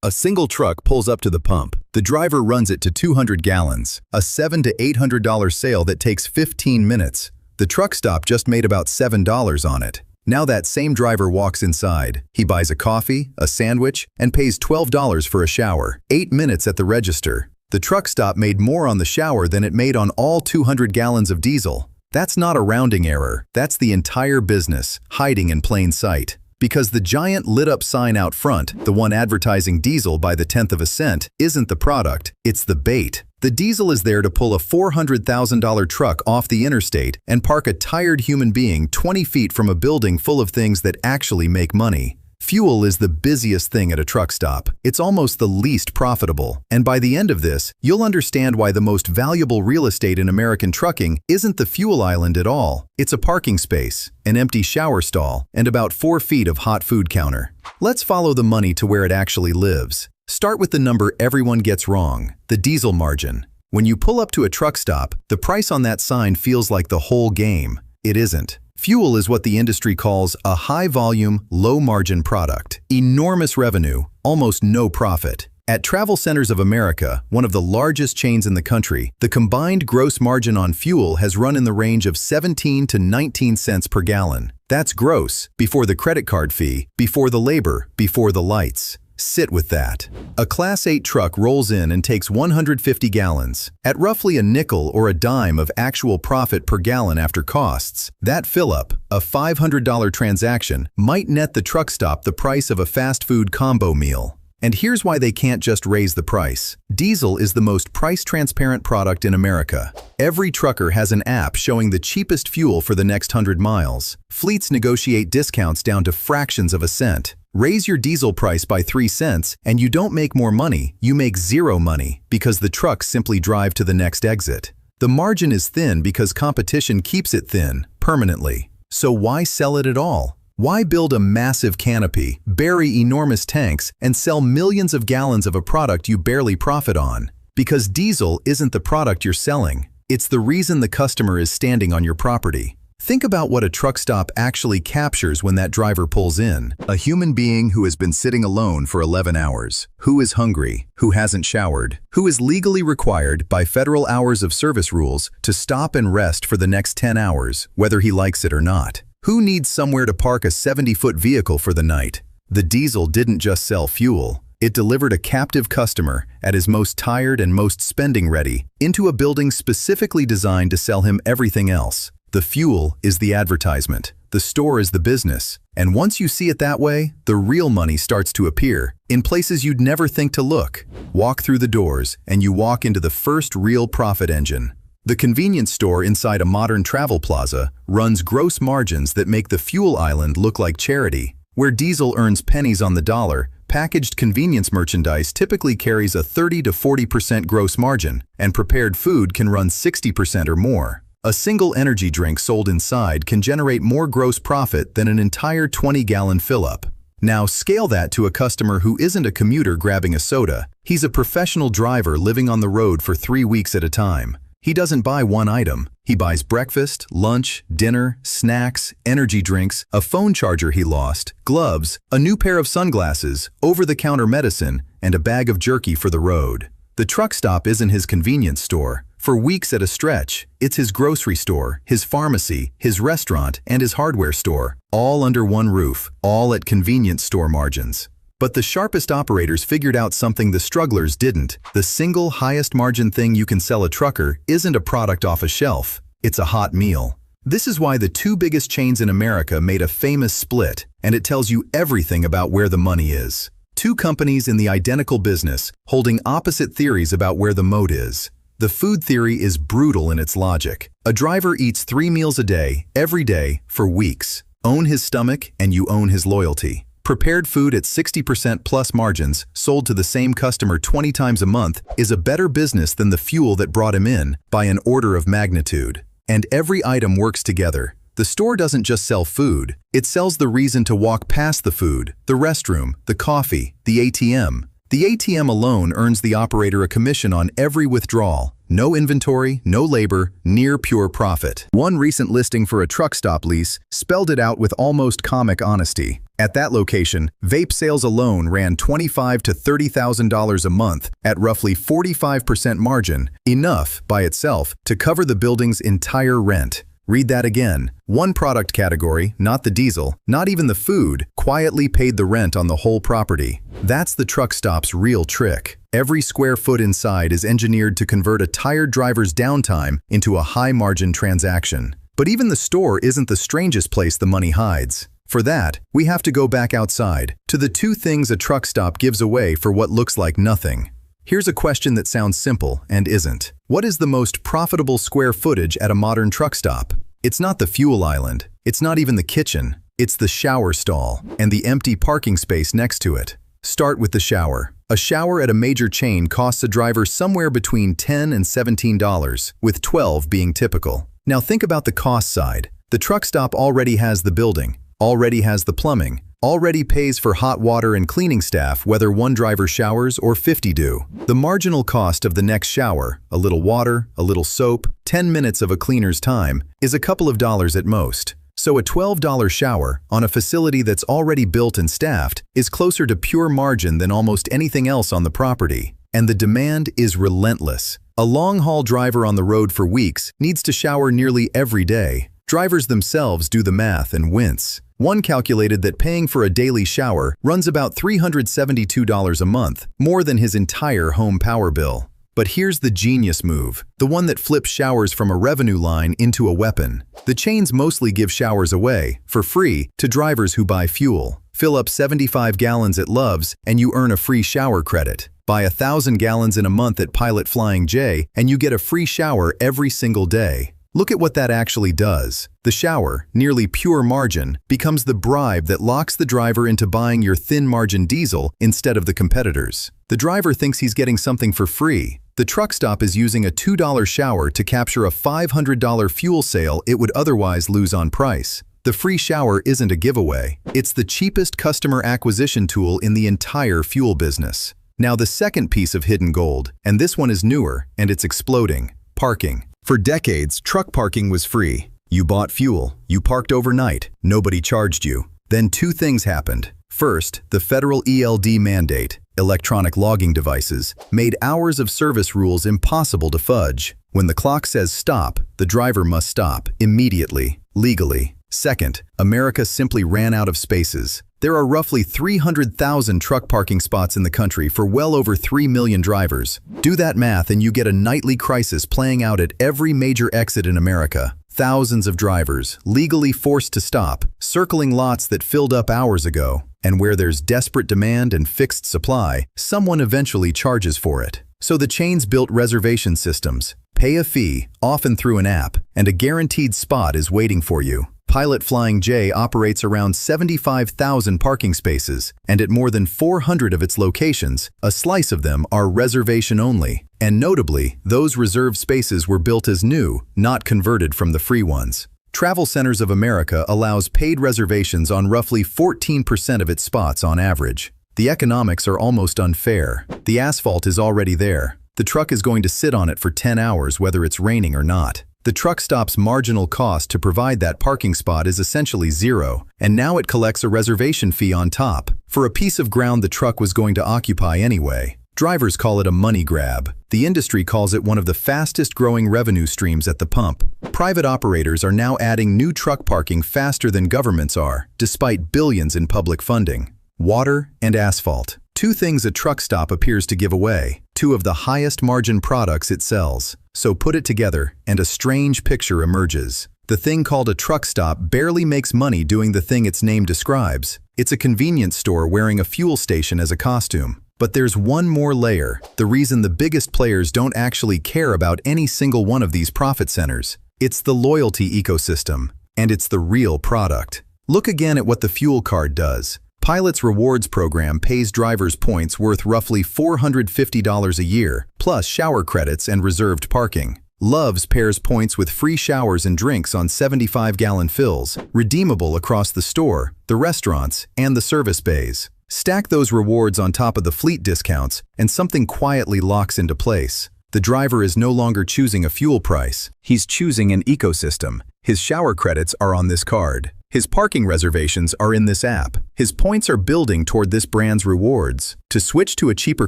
A single truck pulls up to the pump. The driver runs it to 200 gallons, a $700 to $800 sale that takes 15 minutes. The truck stop just made about $7 on it. Now that same driver walks inside. He buys a coffee, a sandwich, and pays $12 for a shower. 8 minutes at the register. The truck stop made more on the shower than it made on all 200 gallons of diesel. That's not a rounding error. That's the entire business, hiding in plain sight. Because the giant lit-up sign out front, the one advertising diesel by the 10th of a cent, isn't the product, it's the bait. The diesel is there to pull a $400,000 truck off the interstate and park a tired human being 20 feet from a building full of things that actually make money. Fuel is the busiest thing at a truck stop. It's almost the least profitable. And by the end of this, you'll understand why the most valuable real estate in American trucking isn't the fuel island at all. It's a parking space, an empty shower stall, and about 4 feet of hot food counter. Let's follow the money to where it actually lives. Start with the number everyone gets wrong, the diesel margin. When you pull up to a truck stop, the price on that sign feels like the whole game. It isn't. Fuel is what the industry calls a high-volume, low-margin product. Enormous revenue, almost no profit. At Travel Centers of America, one of the largest chains in the country, the combined gross margin on fuel has run in the range of 17 to 19 cents per gallon. That's gross, before the credit card fee, before the labor, before the lights. Sit with that. A Class 8 truck rolls in and takes 150 gallons. At roughly a nickel or a dime of actual profit per gallon after costs, that fill-up, a $500 transaction, might net the truck stop the price of a fast food combo meal. And here's why they can't just raise the price. Diesel is the most price-transparent product in America. Every trucker has an app showing the cheapest fuel for the next 100 miles. Fleets negotiate discounts down to fractions of a cent. Raise your diesel price by 3 cents, and you don't make more money, you make zero money, because the trucks simply drive to the next exit. The margin is thin because competition keeps it thin, permanently. So why sell it at all? Why build a massive canopy, bury enormous tanks, and sell millions of gallons of a product you barely profit on? Because diesel isn't the product you're selling. It's the reason the customer is standing on your property. Think about what a truck stop actually captures when that driver pulls in. A human being who has been sitting alone for 11 hours, who is hungry, who hasn't showered, who is legally required by federal hours of service rules to stop and rest for the next 10 hours, whether he likes it or not. Who needs somewhere to park a 70-foot vehicle for the night? The diesel didn't just sell fuel. It delivered a captive customer, at his most tired and most spending-ready, into a building specifically designed to sell him everything else. The fuel is the advertisement. The store is the business. And once you see it that way, the real money starts to appear, in places you'd never think to look. Walk through the doors, and you walk into the first real profit engine. The convenience store inside a modern travel plaza runs gross margins that make the fuel island look like charity. Where diesel earns pennies on the dollar, packaged convenience merchandise typically carries a 30 to 40% gross margin, and prepared food can run 60% or more. A single energy drink sold inside can generate more gross profit than an entire 20-gallon fill-up. Now scale that to a customer who isn't a commuter grabbing a soda. He's a professional driver living on the road for 3 weeks at a time. He doesn't buy one item. He buys breakfast, lunch, dinner, snacks, energy drinks, a phone charger he lost, gloves, a new pair of sunglasses, over-the-counter medicine, and a bag of jerky for the road. The truck stop isn't his convenience store. For weeks at a stretch, it's his grocery store, his pharmacy, his restaurant, and his hardware store, all under one roof, all at convenience store margins. But the sharpest operators figured out something the strugglers didn't. The single highest margin thing you can sell a trucker isn't a product off a shelf. It's a hot meal. This is why the 2 biggest chains in America made a famous split, and it tells you everything about where the money is. 2 companies in the identical business, holding opposite theories about where the moat is. The food theory is brutal in its logic. A driver eats 3 meals a day, every day, for weeks. Own his stomach, and you own his loyalty. Prepared food at 60% plus margins, sold to the same customer 20 times a month, is a better business than the fuel that brought him in, by an order of magnitude. And every item works together. The store doesn't just sell food. It sells the reason to walk past the food, the restroom, the coffee, the ATM. The ATM alone earns the operator a commission on every withdrawal. No inventory, no labor, near pure profit. One recent listing for a truck stop lease spelled it out with almost comic honesty. At that location, vape sales alone ran $25,000 to $30,000 a month at roughly 45% margin, enough by itself to cover the building's entire rent. Read that again. One product category, not the diesel, not even the food, quietly paid the rent on the whole property. That's the truck stop's real trick. Every square foot inside is engineered to convert a tired driver's downtime into a high-margin transaction. But even the store isn't the strangest place the money hides. For that, we have to go back outside, to the two things a truck stop gives away for what looks like nothing. Here's a question that sounds simple and isn't. What is the most profitable square footage at a modern truck stop? It's not the fuel island. It's not even the kitchen. It's the shower stall and the empty parking space next to it. Start with the shower. A shower at a major chain costs a driver somewhere between $10 and $17, with $12 being typical. Now think about the cost side. The truck stop already has the building, already has the plumbing, already pays for hot water and cleaning staff whether one driver showers or 50 do. The marginal cost of the next shower, a little water, a little soap, 10 minutes of a cleaner's time, is a couple of dollars at most. So a $12 shower on a facility that's already built and staffed is closer to pure margin than almost anything else on the property. And the demand is relentless. A long-haul driver on the road for weeks needs to shower nearly every day. Drivers themselves do the math and wince. One calculated that paying for a daily shower runs about $372 a month, more than his entire home power bill. But here's the genius move, the one that flips showers from a revenue line into a weapon. The chains mostly give showers away, for free, to drivers who buy fuel. Fill up 75 gallons at Love's and you earn a free shower credit. Buy 1,000 gallons in a month at Pilot Flying J and you get a free shower every single day. Look at what that actually does. The shower, nearly pure margin, becomes the bribe that locks the driver into buying your thin-margin diesel instead of the competitors. The driver thinks he's getting something for free. The truck stop is using a $2 shower to capture a $500 fuel sale it would otherwise lose on price. The free shower isn't a giveaway. It's the cheapest customer acquisition tool in the entire fuel business. Now the second piece of hidden gold, and this one is newer, and it's exploding: parking. For decades, truck parking was free. You bought fuel, you parked overnight, nobody charged you. Then two things happened. First, the federal ELD mandate, electronic logging devices, made hours of service rules impossible to fudge. When the clock says stop, the driver must stop, immediately, legally. Second, America simply ran out of spaces. There are roughly 300,000 truck parking spots in the country for well over 3 million drivers. Do that math and you get a nightly crisis playing out at every major exit in America. Thousands of drivers, legally forced to stop, circling lots that filled up hours ago. And where there's desperate demand and fixed supply, someone eventually charges for it. So the chains built reservation systems. Pay a fee, often through an app, and a guaranteed spot is waiting for you. Pilot Flying J operates around 75,000 parking spaces, and at more than 400 of its locations, a slice of them are reservation only. And notably, those reserved spaces were built as new, not converted from the free ones. Travel Centers of America allows paid reservations on roughly 14% of its spots on average. The economics are almost unfair. The asphalt is already there. The truck is going to sit on it for 10 hours whether it's raining or not. The truck stop's marginal cost to provide that parking spot is essentially zero, and now it collects a reservation fee on top, for a piece of ground the truck was going to occupy anyway. Drivers call it a money grab. The industry calls it one of the fastest growing revenue streams at the pump. Private operators are now adding new truck parking faster than governments are, despite billions in public funding. Water and asphalt. Two things a truck stop appears to give away, two of the highest margin products it sells. So put it together, and a strange picture emerges. The thing called a truck stop barely makes money doing the thing its name describes. It's a convenience store wearing a fuel station as a costume. But there's one more layer, the reason the biggest players don't actually care about any single one of these profit centers. It's the loyalty ecosystem, and it's the real product. Look again at what the fuel card does. Pilot's rewards program pays drivers points worth roughly $450 a year, plus shower credits and reserved parking. Love's pairs points with free showers and drinks on 75-gallon fills, redeemable across the store, the restaurants, and the service bays. Stack those rewards on top of the fleet discounts, and something quietly locks into place. The driver is no longer choosing a fuel price. He's choosing an ecosystem. His shower credits are on this card. His parking reservations are in this app. His points are building toward this brand's rewards. To switch to a cheaper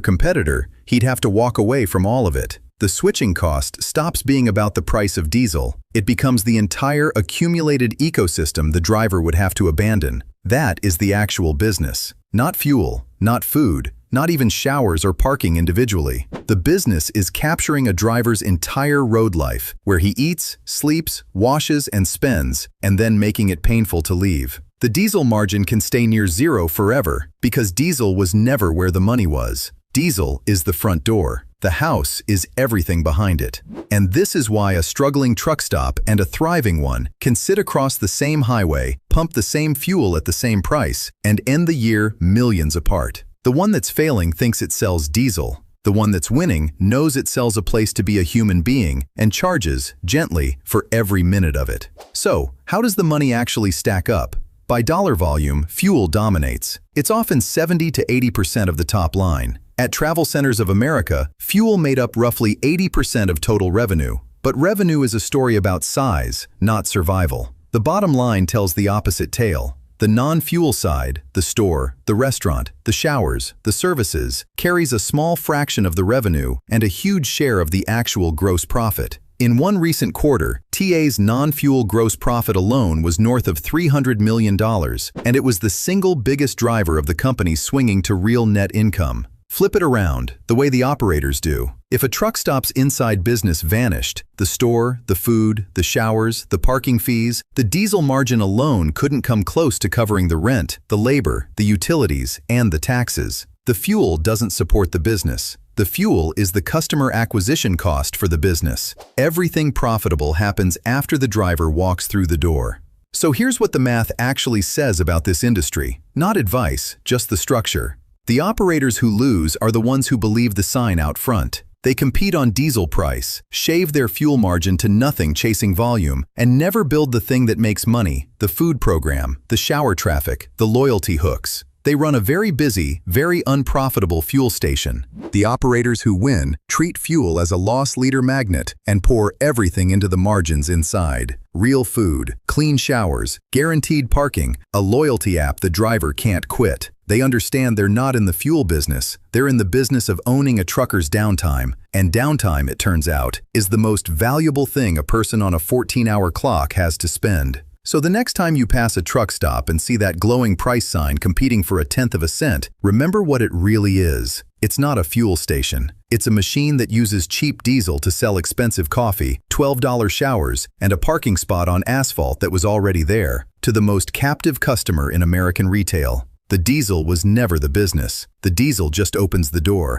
competitor, he'd have to walk away from all of it. The switching cost stops being about the price of diesel. It becomes the entire accumulated ecosystem the driver would have to abandon. That is the actual business. Not fuel, not food, not even showers or parking individually. The business is capturing a driver's entire road life, where he eats, sleeps, washes, and spends, and then making it painful to leave. The diesel margin can stay near zero forever, because diesel was never where the money was. Diesel is the front door. The house is everything behind it. And this is why a struggling truck stop and a thriving one can sit across the same highway, pump the same fuel at the same price, and end the year millions apart. The one that's failing thinks it sells diesel. The one that's winning knows it sells a place to be a human being and charges, gently, for every minute of it. So, how does the money actually stack up? By dollar volume, fuel dominates. It's often 70 to 80% of the top line. At Travel Centers of America, fuel made up roughly 80% of total revenue. But revenue is a story about size, not survival. The bottom line tells the opposite tale. The non-fuel side, the store, the restaurant, the showers, the services, carries a small fraction of the revenue and a huge share of the actual gross profit. In one recent quarter, TA's non-fuel gross profit alone was north of $300 million, and it was the single biggest driver of the company swinging to real net income. Flip it around, the way the operators do. If a truck stop's inside business vanished, the store, the food, the showers, the parking fees, the diesel margin alone couldn't come close to covering the rent, the labor, the utilities, and the taxes. The fuel doesn't support the business. The fuel is the customer acquisition cost for the business. Everything profitable happens after the driver walks through the door. So here's what the math actually says about this industry. Not advice, just the structure. The operators who lose are the ones who believe the sign out front. They compete on diesel price, shave their fuel margin to nothing chasing volume, and never build the thing that makes money, the food program, the shower traffic, the loyalty hooks. They run a very busy, very unprofitable fuel station. The operators who win treat fuel as a loss leader magnet and pour everything into the margins inside. Real food, clean showers, guaranteed parking, a loyalty app the driver can't quit. They understand they're not in the fuel business. They're in the business of owning a trucker's downtime. And downtime, it turns out, is the most valuable thing a person on a 14-hour clock has to spend. So the next time you pass a truck stop and see that glowing price sign competing for 1/10 of a cent, remember what it really is. It's not a fuel station. It's a machine that uses cheap diesel to sell expensive coffee, $12 showers, and a parking spot on asphalt that was already there, to the most captive customer in American retail. The diesel was never the business. The diesel just opens the door.